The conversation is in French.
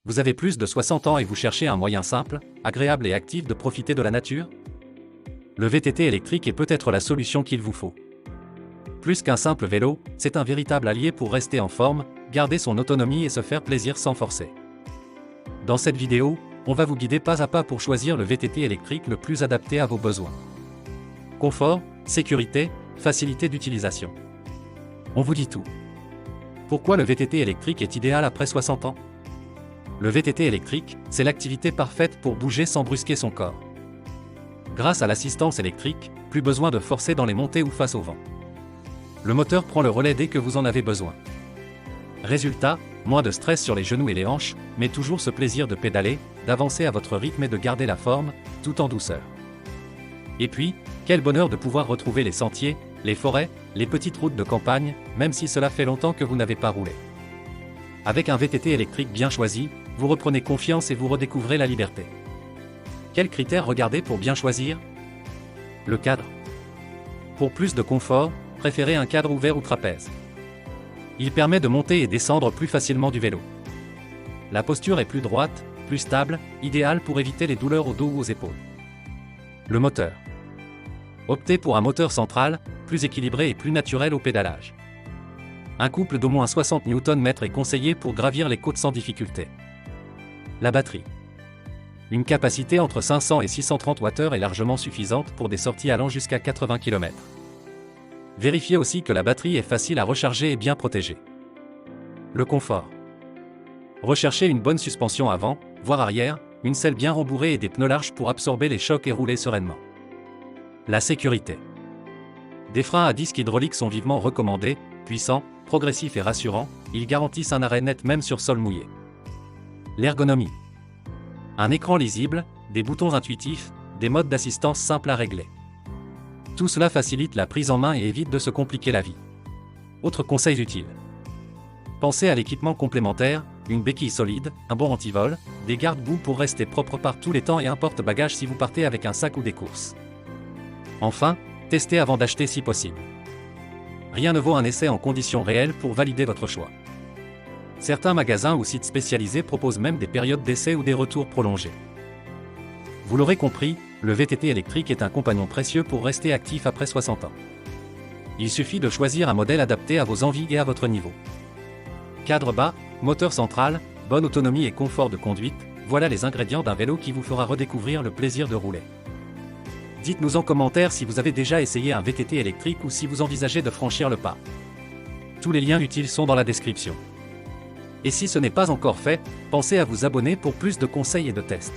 Vous avez plus de 60 ans et vous cherchez un moyen simple, agréable et actif de profiter de la nature? Le VTT électrique est peut-être la solution qu'il vous faut. Plus qu'un simple vélo, c'est un véritable allié pour rester en forme, garder son autonomie et se faire plaisir sans forcer. Dans cette vidéo, on va vous guider pas à pas pour choisir le VTT électrique le plus adapté à vos besoins. Confort, sécurité, facilité d'utilisation. On vous dit tout. Pourquoi le VTT électrique est idéal après 60 ans? Le VTT électrique, c'est l'activité parfaite pour bouger sans brusquer son corps. Grâce à l'assistance électrique, plus besoin de forcer dans les montées ou face au vent. Le moteur prend le relais dès que vous en avez besoin. Résultat, moins de stress sur les genoux et les hanches, mais toujours ce plaisir de pédaler, d'avancer à votre rythme et de garder la forme, tout en douceur. Et puis, quel bonheur de pouvoir retrouver les sentiers, les forêts, les petites routes de campagne, même si cela fait longtemps que vous n'avez pas roulé. Avec un VTT électrique bien choisi, vous reprenez confiance et vous redécouvrez la liberté. Quels critères regarder pour bien choisir? Le cadre. Pour plus de confort, préférez un cadre ouvert ou trapèze. Il permet de monter et descendre plus facilement du vélo. La posture est plus droite, plus stable, idéale pour éviter les douleurs au dos ou aux épaules. Le moteur. Optez pour un moteur central, plus équilibré et plus naturel au pédalage. Un couple d'au moins 60 Nm est conseillé pour gravir les côtes sans difficulté. La batterie. Une capacité entre 500 et 630 Wh est largement suffisante pour des sorties allant jusqu'à 80 km. Vérifiez aussi que la batterie est facile à recharger et bien protégée. Le confort. Recherchez une bonne suspension avant, voire arrière, une selle bien rembourrée et des pneus larges pour absorber les chocs et rouler sereinement. La sécurité. Des freins à disque hydrauliques sont vivement recommandés, puissants, progressifs et rassurants, ils garantissent un arrêt net même sur sol mouillé. L'ergonomie. Un écran lisible, des boutons intuitifs, des modes d'assistance simples à régler. Tout cela facilite la prise en main et évite de se compliquer la vie. Autres conseils utiles. Pensez à l'équipement complémentaire, une béquille solide, un bon antivol, des garde-boue pour rester propre par tous les temps et un porte-bagages si vous partez avec un sac ou des courses. Enfin, testez avant d'acheter si possible. Rien ne vaut un essai en conditions réelles pour valider votre choix. Certains magasins ou sites spécialisés proposent même des périodes d'essai ou des retours prolongés. Vous l'aurez compris, le VTT électrique est un compagnon précieux pour rester actif après 60 ans. Il suffit de choisir un modèle adapté à vos envies et à votre niveau. Cadre bas, moteur central, bonne autonomie et confort de conduite, voilà les ingrédients d'un vélo qui vous fera redécouvrir le plaisir de rouler. Dites-nous en commentaire si vous avez déjà essayé un VTT électrique ou si vous envisagez de franchir le pas. Tous les liens utiles sont dans la description. Et si ce n'est pas encore fait, pensez à vous abonner pour plus de conseils et de tests.